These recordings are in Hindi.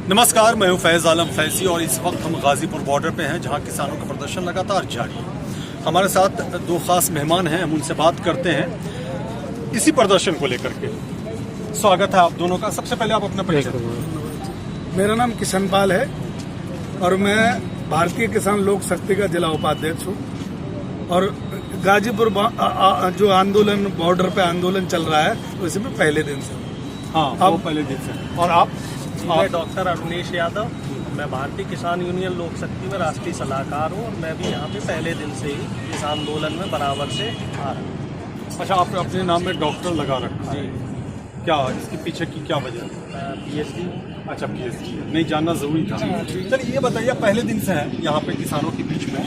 नमस्कार, मैं हूं फैज़ आलम फैज़ी और इस वक्त हम गाज़ीपुर बॉर्डर पे हैं जहां किसानों का प्रदर्शन लगातार जारी है। हमारे साथ दो खास मेहमान हैं, हम उनसे बात करते हैं इसी प्रदर्शन को लेकर के। स्वागत है आप दोनों का। सबसे पहले आप अपना परिचय। मेरा नाम किशन पाल है और मैं भारतीय किसान लोक शक्ति का जिला उपाध्यक्ष हूँ। और गाजीपुर जो आंदोलन बॉर्डर पे आंदोलन चल रहा है उसमें पहले दिन से। हाँ, वो पहले दिन से। और आप? मैं डॉक्टर अरुणेश यादव, मैं भारतीय किसान यूनियन लोक शक्ति में राष्ट्रीय सलाहकार हूँ और मैं भी यहाँ पे पहले दिन से ही इस आंदोलन में बराबर से आ रहा हूँ। अच्छा, आपने अपने नाम में डॉक्टर लगा रखा है। जी, क्या इसके पीछे की क्या वजह है? PhD। अच्छा, PhD नहीं, जानना जरूरी था। चलिए ये बताइए, पहले दिन से है यहाँ पे किसानों के बीच में,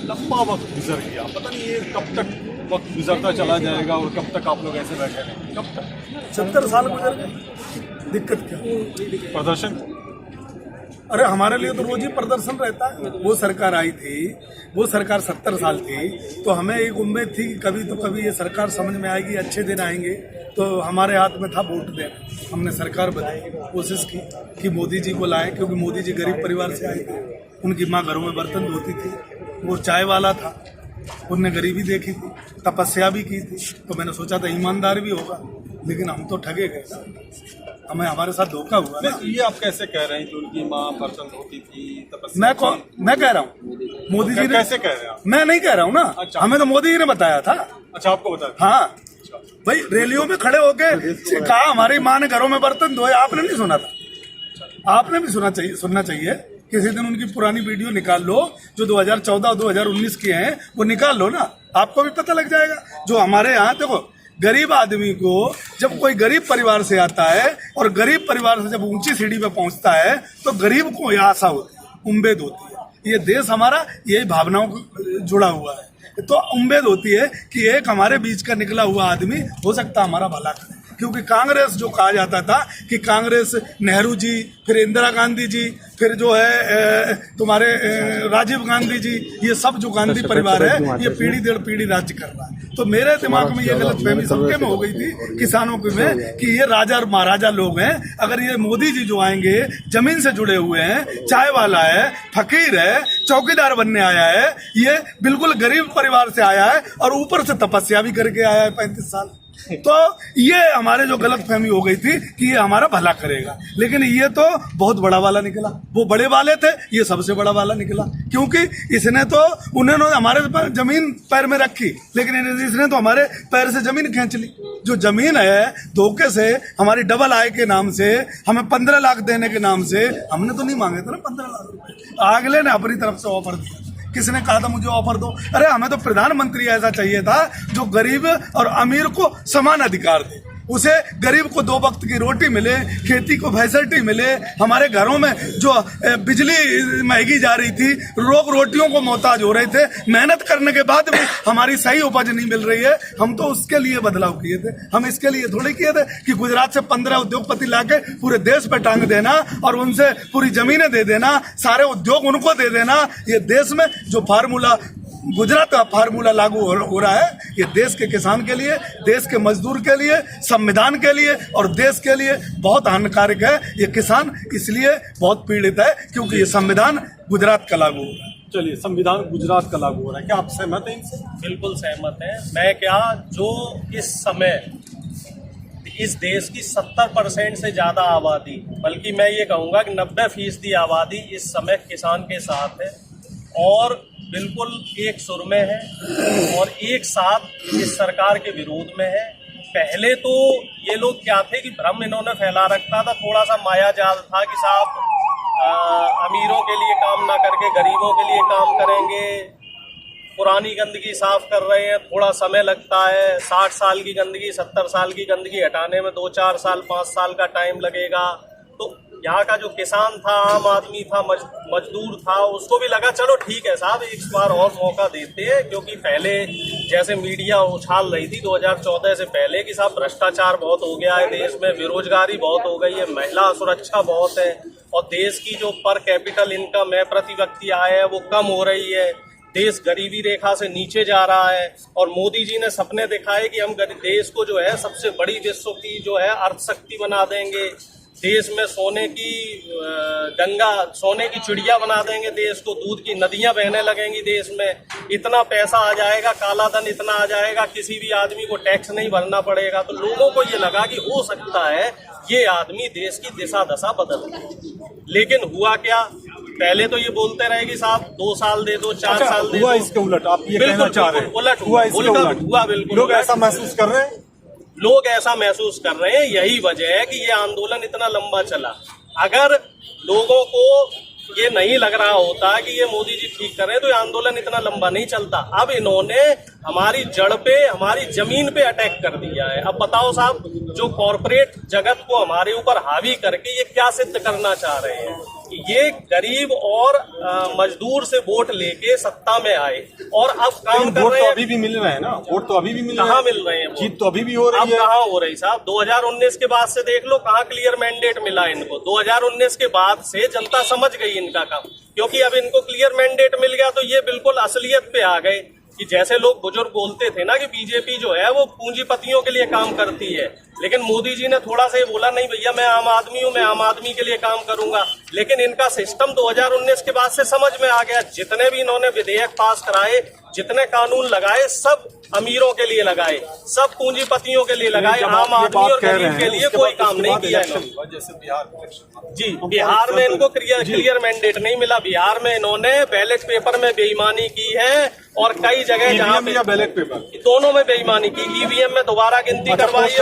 लंबा वक्त गुजर गया, पता नहीं ये कब तक वक्त गुजरता चला जाएगा और कब तक आप लोग ऐसे बैठे रहेंगे? कब तक? 70 साल गुजर गए, दिक्कत क्या? प्रदर्शन? अरे हमारे लिए तो रोज ही प्रदर्शन रहता है। वो सरकार आई थी, वो सरकार 70 साल थी, तो हमें एक उम्मीद थी कि कभी तो कभी ये सरकार समझ में आएगी, अच्छे दिन आएंगे। तो हमारे हाथ में था वोट देना। हमने सरकार बनाई, कोशिश की कि मोदी जी को लाएं, क्योंकि मोदी जी गरीब परिवार से आए थे। उनकी माँ घरों में बर्तन धोती थी, वो चाय वाला था, उनने गरीबी देखी थी, तपस्या भी की थी। तो मैंने सोचा था ईमानदार भी होगा, लेकिन हम तो ठगे गए ना, हमारे साथ धोखा हुआ ना। ये आप कैसे कह रहे हैं कि उनकी माँ बर्तन धोती थी, तपस्या? मैं कह रहा हूँ मोदी जी ने। कैसे कह रहे हैं आप? मैं नहीं कह रहा हूँ ना। अच्छा। हमें तो मोदी जी ने बताया था। अच्छा, आपको बता दें। हाँ भाई, रैलियों में खड़े होके कहा हमारी माँ ने घरों में बर्तन धोए। आपने नहीं सुना था? आपने भी सुनना चाहिए। किसी दिन उनकी पुरानी वीडियो निकाल लो, जो 2014 और 2019 की हैं, वो निकाल लो ना, आपको भी पता लग जाएगा। जो हमारे यहाँ देखो, गरीब आदमी को जब कोई गरीब परिवार से आता है और गरीब परिवार से जब ऊंची सीढ़ी पे पहुंचता है तो गरीब को यह आशा होती है, उम्मीद होती है। ये देश हमारा यही भावनाओं को जुड़ा हुआ है, तो उम्मीद होती है कि एक हमारे बीच का निकला हुआ आदमी हो सकता है हमारा भला करे। क्योंकि कांग्रेस जो कहा जाता था कि कांग्रेस नेहरू जी, फिर इंदिरा गांधी जी, फिर जो है तुम्हारे राजीव गांधी जी, ये सब जो गांधी परिवार है, ये पीढ़ी दर पीढ़ी राज्य कर रहा है। तो मेरे दिमाग में ये गलतफहमी सबके में हो गई थी, किसानों के में, कि ये राजा और महाराजा लोग हैं। अगर ये मोदी जी जो आएंगे, जमीन से जुड़े हुए हैं, चाय वाला है, फकीर है, चौकीदार बनने आया है, ये बिल्कुल गरीब परिवार से आया है और ऊपर से तपस्या भी करके आया है 35 साल। तो ये हमारे जो गलतफहमी हो गई थी कि ये हमारा भला करेगा, लेकिन ये तो बहुत बड़ा वाला निकला। वो बड़े वाले थे, ये सबसे बड़ा वाला निकला, क्योंकि इसने तो उन्होंने हमारे जमीन पैर में रखी, लेकिन इसने तो हमारे पैर से जमीन खींच ली। जो जमीन है धोखे से, हमारी डबल आय के नाम से, हमें 15 लाख देने के नाम से, हमने तो नहीं मांगे थे ना 15 लाख रुपए, अगले ने अपनी तरफ से ऑफर दिया। किसने कहा था मुझे ऑफर दो? अरे हमें तो प्रधानमंत्री ऐसा चाहिए था जो गरीब और अमीर को समान अधिकार दे, उसे गरीब को 2 वक्त की रोटी मिले, खेती को फैसिलिटी मिले। हमारे घरों में जो बिजली महंगी जा रही थी, लोग रोटियों को मोहताज हो रहे थे, मेहनत करने के बाद भी हमारी सही उपज नहीं मिल रही है। हम तो उसके लिए बदलाव किए थे, हम इसके लिए थोड़े किए थे कि गुजरात से 15 उद्योगपति लाके पूरे देश पे टांग देना और उनसे पूरी जमीनें दे देना, सारे उद्योग उनको दे देना। ये देश में जो फार्मूला, गुजरात का फार्मूला लागू हो रहा है, ये देश के किसान के लिए, देश के मजदूर के लिए, संविधान के लिए और देश के लिए बहुत हानिकारक है। ये किसान इसलिए बहुत पीड़ित है क्योंकि ये संविधान गुजरात का लागू हो रहा है। चलिए, संविधान गुजरात का लागू हो रहा है, क्या आप सहमत हैं इनसे? बिल्कुल सहमत है। मैं क्या, जो इस समय इस देश की 70% से ज्यादा आबादी, बल्कि मैं ये कहूँगा कि 90% आबादी इस समय किसान के साथ है और बिल्कुल एक सुर में है और एक साथ इस सरकार के विरोध में है। पहले तो ये लोग क्या थे कि भ्रम इन्होंने फैला रखा था, थोड़ा सा माया जाल था कि साहब अमीरों के लिए काम ना करके गरीबों के लिए काम करेंगे, पुरानी गंदगी साफ कर रहे हैं, थोड़ा समय लगता है, 60 साल की गंदगी, 70 साल की गंदगी हटाने में 2-4 साल 5 साल का टाइम लगेगा। तो यहाँ का जो किसान था, आम आदमी था, मजदूर था, उसको भी लगा चलो ठीक है साहब, एक बार और मौका देते हैं। क्योंकि पहले जैसे मीडिया उछाल रही थी 2014 से पहले कि साहब भ्रष्टाचार बहुत हो गया है देश में, बेरोजगारी बहुत हो गई है, महिला सुरक्षा बहुत है और देश की जो पर कैपिटल इनकम है, प्रति व्यक्ति आय है, वो कम हो रही है, देश गरीबी रेखा से नीचे जा रहा है। और मोदी जी ने सपने दिखाए कि हम देश को जो है सबसे बड़ी विश्व की जो है अर्थ शक्ति बना देंगे, देश में सोने की गंगा, सोने की चिड़िया बना देंगे देश को, दूध की नदियां बहने लगेंगी देश में, इतना पैसा आ जाएगा, काला धन इतना आ जाएगा, किसी भी आदमी को टैक्स नहीं भरना पड़ेगा। तो लोगों को ये लगा कि हो सकता है ये आदमी देश की दिशा दशा बदल दे। लेकिन हुआ क्या? पहले तो ये बोलते रहे कि साहब 2 साल दे दो, 4 साल दे दो। हुआ इसके उलट, आप ये कहना चाह रहे हैं? उलट हुआ इसके उलट। हुआ बिल्कुल। लोग ऐसा महसूस कर रहे हैं, लोग ऐसा महसूस कर रहे हैं। यही वजह है कि ये आंदोलन इतना लंबा चला। अगर लोगों को ये नहीं लग रहा होता कि ये मोदी जी ठीक कर रहे हैं तो ये आंदोलन इतना लंबा नहीं चलता। अब इन्होंने हमारी जड़ पे, हमारी जमीन पे अटैक कर दिया है। अब बताओ साहब, जो कॉरपोरेट जगत को हमारे ऊपर हावी करके ये क्या सिद्ध करना चाह रहे हैं कि ये गरीब और मजदूर से वोट लेके सत्ता में आए और अब काम कर वोट रहे तो हैं। अभी भी मिल रहे हैं ना, वोट तो अभी भी मिल रहे हैं। कहाँ मिल रहे हैं? जीत तो अभी भी हो अब रही है। कहाँ हो रही साहब? 2019 के बाद से देख लो, कहाँ क्लियर मैंडेट मिला इनको। 2019 के बाद से जनता समझ गई इनका काम, क्योंकि अब इनको क्लियर मैंडेट मिल गया तो ये बिल्कुल असलियत पे आ गए कि जैसे लोग बुजुर्ग बोलते थे ना कि बीजेपी जो है वो पूंजीपतियों के लिए काम करती है, लेकिन मोदी जी ने थोड़ा सा ये बोला, नहीं भैया मैं आम आदमी हूँ, मैं आम आदमी के लिए काम करूंगा। लेकिन इनका सिस्टम 2019 के बाद से समझ में आ गया। जितने भी इन्होंने विधेयक पास कराए, जितने कानून लगाए, सब अमीरों के लिए लगाए, सब पूंजीपतियों के लिए लगाए, आम आदमी और गरीब के लिए कोई काम नहीं किया इन्होंने। जैसे बिहार जी, बिहार में इनको क्लियर मैंडेट नहीं मिला। बिहार में इन्होंने बैलेट पेपर में बेईमानी की है और कई जगह जहाँ पे बैलेट पेपर दोनों में बेईमानी की। ईवीएम में दोबारा गिनती करवाई,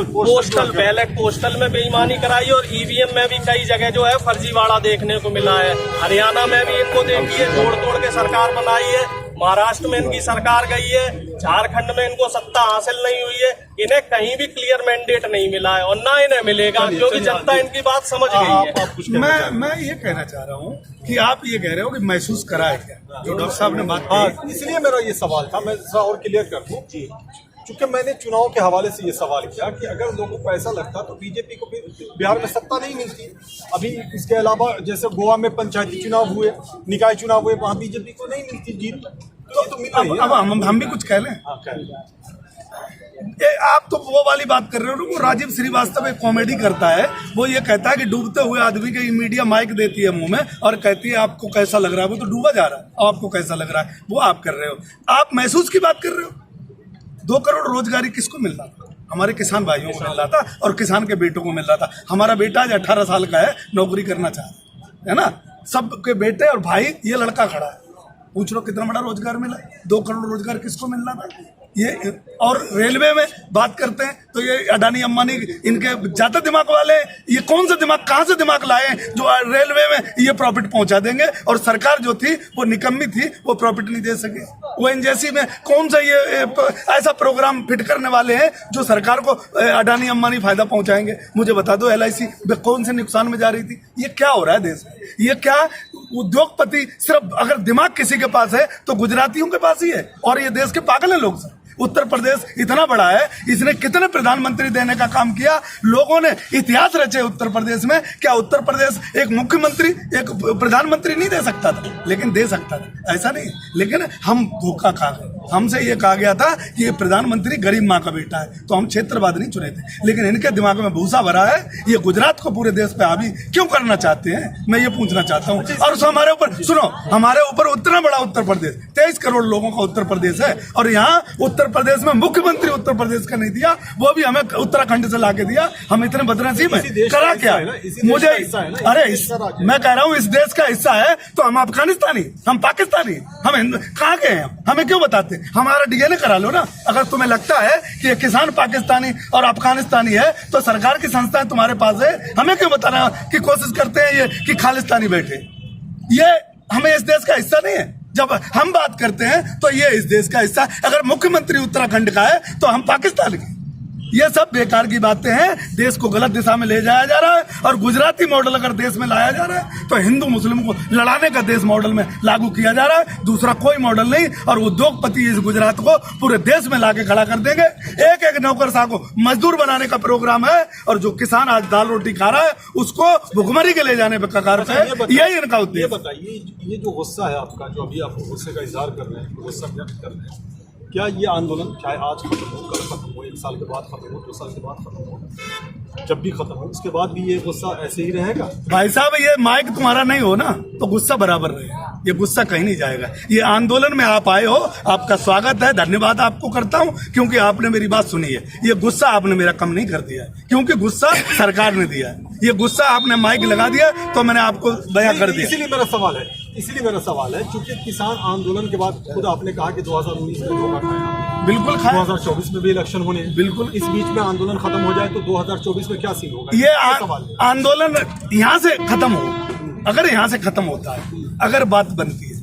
पोस्टल बैलेट पोस्टल में बेईमानी कराई और ईवीएम में भी कई जगह जो है फर्जीवाड़ा देखने को मिला है। हरियाणा में भी इनको देखिए तोड़ तोड़ के सरकार बनाई है, महाराष्ट्र में इनकी सरकार गई है, झारखंड में इनको सत्ता हासिल नहीं हुई है। इन्हें कहीं भी क्लियर मैंडेट नहीं मिला है और ना इन्हें मिलेगा, क्योंकि जनता इनकी बात समझ गई है। मैं ये कहना चाह रहा हूँ कि आप ये कह रहे हो कि महसूस करा है क्या, जो डॉक्टर साहब ने बात की। इसलिए मेरा ये सवाल था, मैं थोड़ा और क्लियर कर दूं। क्योंकि मैंने चुनाव के हवाले से ये सवाल किया कि अगर लोगों को ऐसा लगता तो बीजेपी को फिर बिहार में सत्ता नहीं मिलती। अभी इसके अलावा जैसे गोवा में पंचायती चुनाव हुए, निकाय चुनाव हुए, वहां बीजेपी को नहीं मिलती जीत, तो मिल रही है। अब हम भी कुछ कह लें। आप तो वो वाली बात कर रहे हो, वो राजीव श्रीवास्तव एक कॉमेडी करता है, वो ये कहता है कि डूबते हुए आदमी के मीडिया माइक देती है मुंह में और कहती है आपको कैसा लग रहा है, वो तो डूबा जा रहा है, आपको कैसा लग रहा है, वो आप कर रहे हो। आप महसूस की बात कर रहे हो। 2 करोड़ रोजगारी किसको मिल रहा था? हमारे किसान भाइयों को मिल रहा था और किसान के बेटों को मिल रहा था। हमारा बेटा आज 18 साल का है, नौकरी करना चाह रहा है ना। सबके बेटे और भाई, ये लड़का खड़ा है, पूछ लो कितना बड़ा रोजगार मिला। 2 करोड़ रोजगार किसको मिल रहा था ये? और रेलवे में बात करते हैं तो ये अडानी अंबानी इनके ज्यादा दिमाग वाले, ये कौन सा दिमाग, कहाँ से दिमाग लाए जो रेलवे में ये प्रॉफिट पहुंचा देंगे, और सरकार जो थी वो निकम्मी थी, वो प्रॉफिट नहीं दे सके। वो एनजेसी में कौन सा ये ऐसा प्रोग्राम फिट करने वाले हैं जो सरकार को अडानी अंबानी फायदा पहुंचाएंगे? मुझे बता दो, LIC कौन से नुकसान में जा रही थी? ये क्या हो रहा है देश में? ये क्या उद्योगपति सिर्फ अगर दिमाग किसी के पास है तो गुजरातियों के पास ही है, और ये देश के पागल है लोग। उत्तर प्रदेश इतना बड़ा है, इसने कितने प्रधानमंत्री देने का काम किया, लोगों ने इतिहास रचे उत्तर प्रदेश में। क्या उत्तर प्रदेश एक मुख्यमंत्री, एक प्रधानमंत्री नहीं दे सकता था? लेकिन दे सकता था, ऐसा नहीं। लेकिन हम धोखा खा गए। हमसे ये कहा गया था कि ये प्रधानमंत्री गरीब माँ का बेटा है, तो हम क्षेत्रवाद नहीं चुने थे। लेकिन इनके दिमाग में भूसा भरा है, ये गुजरात को पूरे देश पे हावी क्यों करना चाहते हैं, मैं ये पूछना चाहता हूँ। और हमारे ऊपर सुनो, हमारे ऊपर उतना बड़ा उत्तर प्रदेश, 23 करोड़ लोगों का उत्तर प्रदेश है, और यहाँ उत्तर प्रदेश में मुख्यमंत्री उत्तर प्रदेश का नहीं दिया, वो भी हमें उत्तराखंड से लाके दिया। हम इतने बदनसीब हैं, करा क्या? मुझे अरे मैं कह रहा हूँ, इस देश का हिस्सा है तो हम अफगानिस्तानी, हम पाकिस्तानी, हम कहाँ के हैं? हमें क्यों बताते? हमारा DNA करा लो ना। अगर तुम्हें लगता है कि किसान पाकिस्तानी और अफगानिस्तानी है तो सरकार की संस्थाएं तुम्हारे पास है, हमें क्यों बताना कि कोशिश करते हैं ये कि खालिस्तानी बैठे? ये हमें इस देश का हिस्सा नहीं है। जब हम बात करते हैं तो ये इस देश का हिस्सा, अगर मुख्यमंत्री उत्तराखंड का है तो हम पाकिस्तान के। ये सब बेकार की बातें हैं, देश को गलत दिशा में ले जाया जा रहा है। और गुजराती मॉडल अगर देश में लाया जा रहा है तो हिंदू मुस्लिम को लड़ाने का देश मॉडल में लागू किया जा रहा है, दूसरा कोई मॉडल नहीं। और उद्योगपति इस गुजरात को पूरे देश में लाके खड़ा कर देंगे। एक एक नौकरशाह को मजदूर बनाने का प्रोग्राम है, और जो किसान आज दाल रोटी खा रहा है उसको भुखमरी के ले जाने पर कगार पे है। यही इनका उद्देश्य। बताइए, ये जो गुस्सा है आपका, जो अभी आप गुस्से का इजहार कर रहे हैं, गुस्सा व्यक्त कर रहे हैं, क्या ये आंदोलन चाहे आज खत्म हो, कल खत्म हो, 1 साल के बाद खत्म हो, 2 साल के बाद खत्म हो, जब भी खत्म हो, उसके बाद भी ये गुस्सा ऐसे ही रहेगा? भाई साहब, ये माइक तुम्हारा नहीं हो ना तो गुस्सा बराबर रहेगा, ये गुस्सा कहीं नहीं जाएगा। ये आंदोलन में आप आए हो, आपका स्वागत है, धन्यवाद आपको करता हूं क्योंकि आपने मेरी बात सुनी है। ये गुस्सा आपने मेरा कम नहीं कर दिया क्योंकि गुस्सा सरकार ने दिया है। ये गुस्सा आपने माइक लगा दिया तो मैंने आपको बयां कर दिया। इसीलिए मेरा सवाल है क्योंकि किसान आंदोलन के बाद खुद आपने कहा कि 2019 में धोखा खाया, बिल्कुल खाया। 2024 में भी इलेक्शन होने हैं। बिल्कुल। इस बीच में आंदोलन खत्म हो जाए तो 2024 में क्या सीन होगा? ये सवाल है। आंदोलन यहाँ से खत्म हो, अगर यहाँ से खत्म होता है, अगर बात बनती है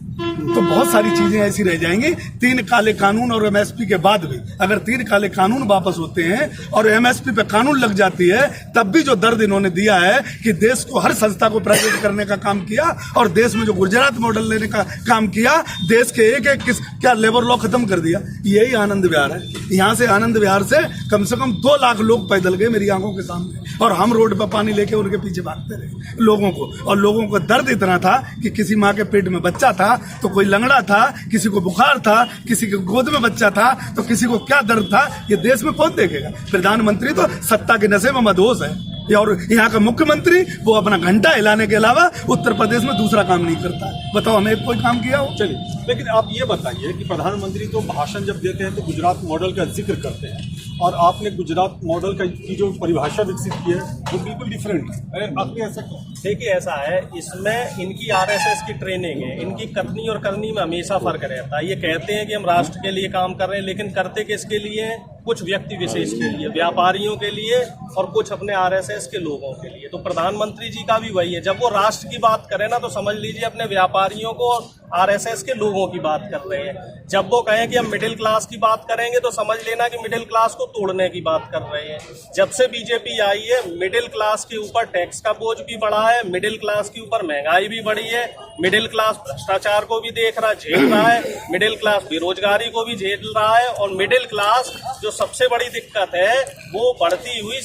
तो बहुत सारी चीजें ऐसी रह जाएंगी। 3 काले कानून और एमएसपी के बाद भी अगर 3 काले कानून वापस होते हैं और एमएसपी पे कानून लग जाती है, तब भी जो दर्द इन्होंने दिया है कि देश को हर संस्था को प्राइवेट करने का काम किया और देश में जो गुजरात मॉडल लेने का काम किया, देश के एक क्या लेबर लॉ खत्म कर दिया। यही आनंद विहार है। यहाँ से आनंद विहार से कम 2 लाख लोग पैदल गए मेरी आंखों के सामने और हम रोड पर पानी लेके उनके पीछे भागते रहे लोगों को। और लोगों को दर्द इतना था कि किसी माँ के पेट में बच्चा था तो कोई लंगड़ा था, किसी को बुखार था, किसी के गोद में बच्चा था तो किसी को क्या दर्द था, ये देश में कौन देखेगा? प्रधानमंत्री तो सत्ता के नशे में मदहोश है और यहाँ का मुख्यमंत्री वो अपना घंटा हिलाने के अलावा उत्तर प्रदेश में दूसरा काम नहीं करता। बताओ हमें कोई काम किया हो? चलिए, लेकिन आप ये बताइए कि प्रधानमंत्री तो भाषण जब देते हैं तो गुजरात मॉडल का जिक्र करते हैं और आपने गुजरात मॉडल की जो परिभाषा विकसित की है वो बिल्कुल डिफरेंट है। आपने ऐसा क्यों? देखिए, ऐसा है, इसमें इनकी आरएसएस की ट्रेनिंग है, इनकी कथनी और करनी में हमेशा फर्क रहता है। ये कहते हैं कि हम राष्ट्र के लिए काम कर रहे हैं, लेकिन करते किसके लिए? कुछ व्यक्ति विशेष के लिए, व्यापारियों के लिए और कुछ अपने आरएसएस के लोगों के लिए। तो प्रधानमंत्री जी का भी वही है, जब वो राष्ट्र की बात करें ना तो समझ लीजिए अपने व्यापारियों को और आरएसएस के लोगों की बात कर रहे हैं। जब वो कहें कि हम मिडिल क्लास की बात करेंगे तो समझ लेना कि मिडिल क्लास को तोड़ने की बात कर रहे हैं। जब से बीजेपी आई है, मिडिल क्लास के ऊपर टैक्स का बोझ भी बढ़ा है, मिडिल क्लास के ऊपर महंगाई भी बढ़ी है, मिडिल क्लास भ्रष्टाचार को भी देख रहा, झेल रहा है, मिडिल क्लास बेरोजगारी को भी झेल रहा है और मिडिल क्लास जो सबसे बड़ी दिक्कत है वो बढ़ती हुई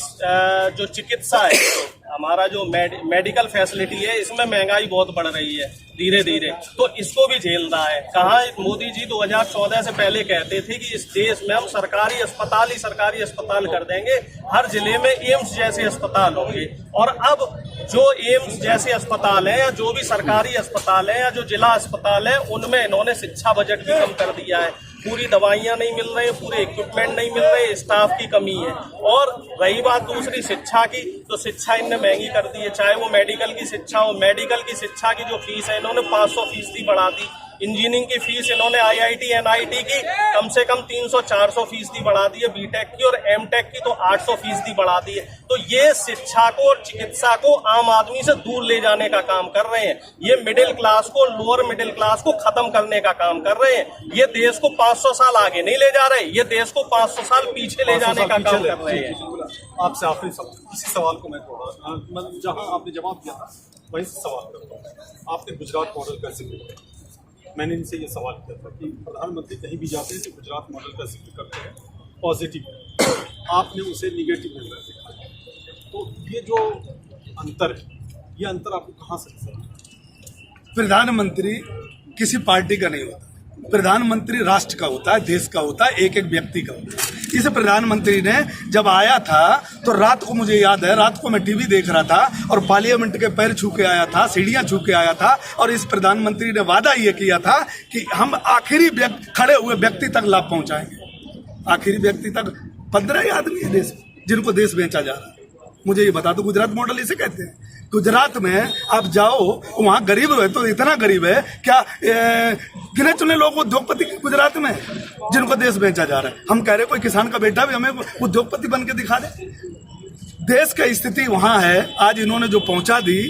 जो चिकित्सा है, हमारा जो मेडिकल फैसिलिटी है, इसमें महंगाई बहुत बढ़ रही है धीरे धीरे, तो इसको भी झेल रहा है। कहाँ मोदी जी 2014 से पहले कहते थे कि इस देश में हम सरकारी अस्पताल कर देंगे, हर जिले में एम्स जैसे अस्पताल होंगे। और अब जो एम्स जैसे अस्पताल है या जो भी सरकारी अस्पताल है या जो जिला अस्पताल है, उनमें इन्होंने शिक्षा बजट भी कम कर दिया है। पूरी दवाइयां नहीं मिल रही, पूरे इक्विपमेंट नहीं मिल रहे, स्टाफ की कमी है। और रही बात दूसरी शिक्षा की, तो शिक्षा इनने महंगी कर दी है, चाहे वो मेडिकल की शिक्षा हो। मेडिकल की शिक्षा की जो फीस है इन्होंने 500% बढ़ा दी। इंजीनियरिंग की फीस इन्होंने IIT NIT की कम से कम 300-400% बढ़ा दी है, बीटेक की और एमटेक की तो 800% बढ़ा दी है। तो ये शिक्षा को और चिकित्सा को आम आदमी से दूर ले जाने का काम कर रहे हैं। ये मिडिल क्लास को, लोअर मिडिल क्लास को खत्म करने का काम कर रहे हैं। ये देश को 500 साल आगे नहीं ले जा रहे, ये देश को 500 साल पीछे ले जाने का काम कर रहे हैं। आपसे आखिरी इसी सवाल को मैं थोड़ा जहां आपने जवाब दिया था वहीं से सवाल करता हूँ। आपने गुजरात मॉडल का जिक्र किया, मैंने इनसे ये सवाल किया था कि प्रधानमंत्री कहीं भी जाते हैं तो गुजरात मॉडल का जिक्र करते हैं पॉजिटिव, आपने उसे निगेटिव में देखा। तो ये जो अंतर है, ये अंतर आपको कहाँ से नजर आता है? प्रधानमंत्री किसी पार्टी का नहीं होता, प्रधानमंत्री राष्ट्र का होता है, देश का होता है, एक एक व्यक्ति का होता है। इस प्रधानमंत्री ने जब आया था तो रात को, मुझे याद है, रात को मैं टीवी देख रहा था और पार्लियामेंट के पैर छू के आया था, सीढ़ियां छू के आया था और इस प्रधानमंत्री ने वादा ये किया था कि हम आखिरी खड़े हुए व्यक्ति तक लाभ पहुंचाएंगे। आखिरी व्यक्ति तक 15 ही आदमी है देश में जिनको देश बेचा जा रहा है। मुझे ये बता दो, गुजरात मॉडल इसे कहते हैं। गुजरात में आप जाओ, वहां गरीब है तो इतना गरीब है क्या, गिने चुने लोग उद्योगपति गुजरात में जिनको देश बेचा जा रहा है। हम कह रहे कोई किसान का बेटा भी हमें उद्योगपति बन के दिखा दे। देश की स्थिति वहां है। आज इन्होंने जो पहुंचा दी,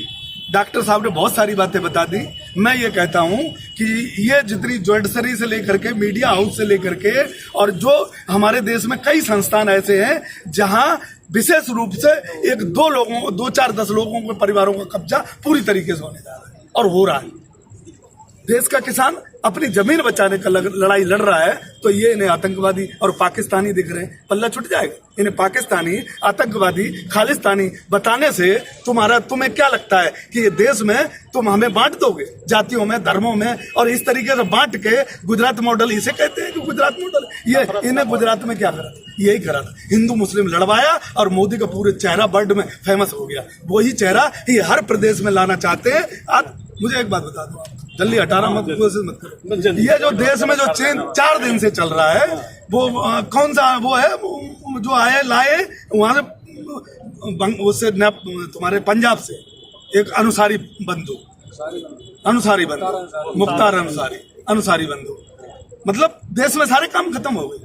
डॉक्टर साहब ने बहुत सारी बातें बता दी। मैं ये कहता हूं कि ये जितनी ज्वेलरी से लेकर के, मीडिया हाउस से लेकर के, और जो हमारे देश में कई संस्थान ऐसे हैं जहां विशेष रूप से 1-2 लोगों, 2-4-10 लोगों के परिवारों का कब्जा पूरी तरीके से होने जा रहा है और हो रहा है। देश का किसान अपनी जमीन बचाने का लड़ाई लड़ रहा है, तो ये इन्हें आतंकवादी और पाकिस्तानी दिख रहे हैं, पल्ला छूट जाएगा। इन्हें पाकिस्तानी, आतंकवादी, खालिस्तानी बताने से तुम्हें क्या लगता है कि ये देश में तुम हमें बांट दोगे जातियों में, धर्मों में, और इस तरीके से बांट के गुजरात मॉडल इसे कहते हैं कि गुजरात मॉडल, ये इन्हें गुजरात में क्या करा, यही करा था, हिंदू मुस्लिम लड़वाया और मोदी का पूरे चेहरा वर्ल्ड में फेमस हो गया। वही चेहरा ये हर प्रदेश में लाना चाहते हैं। आप मुझे एक बात बता दो, जल्दी 18 मत करो। ये जो देश में जो चेंज 4 दिन से चल रहा है, वो कौन सा वो है जो लाए वहां से उससे तुम्हारे पंजाब से एक अनुसारी बंधु, मुख्तार अनुसारी बंधु। मतलब देश में सारे काम खत्म हो गए,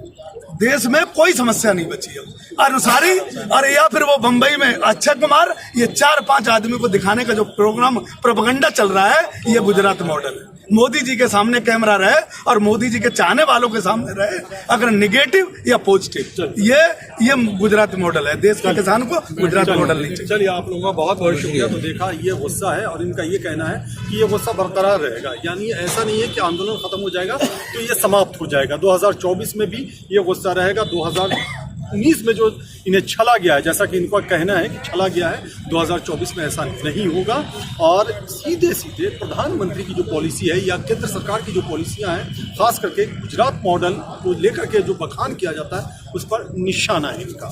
देश में कोई समस्या नहीं बची अब। अनुसारी और या फिर वो बंबई में अक्षय कुमार, ये 4-5 आदमी को दिखाने का जो प्रोग्राम प्रोपगंडा चल रहा है, ये गुजरात मॉडल है। मोदी जी के सामने कैमरा रहे और मोदी जी के चाहने वालों के सामने रहे, अगर निगेटिव या पॉजिटिव, ये गुजरात मॉडल है। देश के किसान को गुजरात मॉडल नहीं चाहिए। चलिए, आप लोगों का बहुत बहुत शुक्रिया। तो देखा, ये गुस्सा है और इनका ये कहना है कि ये गुस्सा बरकरार रहेगा, यानी ऐसा नहीं है कि आंदोलन खत्म हो जाएगा तो ये समाप्त हो जाएगा। 2024 में भी ये गुस्सा रहेगा। 2019 में जो इन्हें छला गया है, जैसा कि इनका कहना है कि छला गया है, 2024 में ऐसा नहीं होगा। और सीधे सीधे प्रधानमंत्री की जो पॉलिसी है या केंद्र सरकार की जो पॉलिसियां हैं, खास करके गुजरात मॉडल को लेकर के जो बखान किया जाता है, उस पर निशाना है इनका।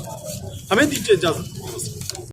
हमें दीजिए इजाजत।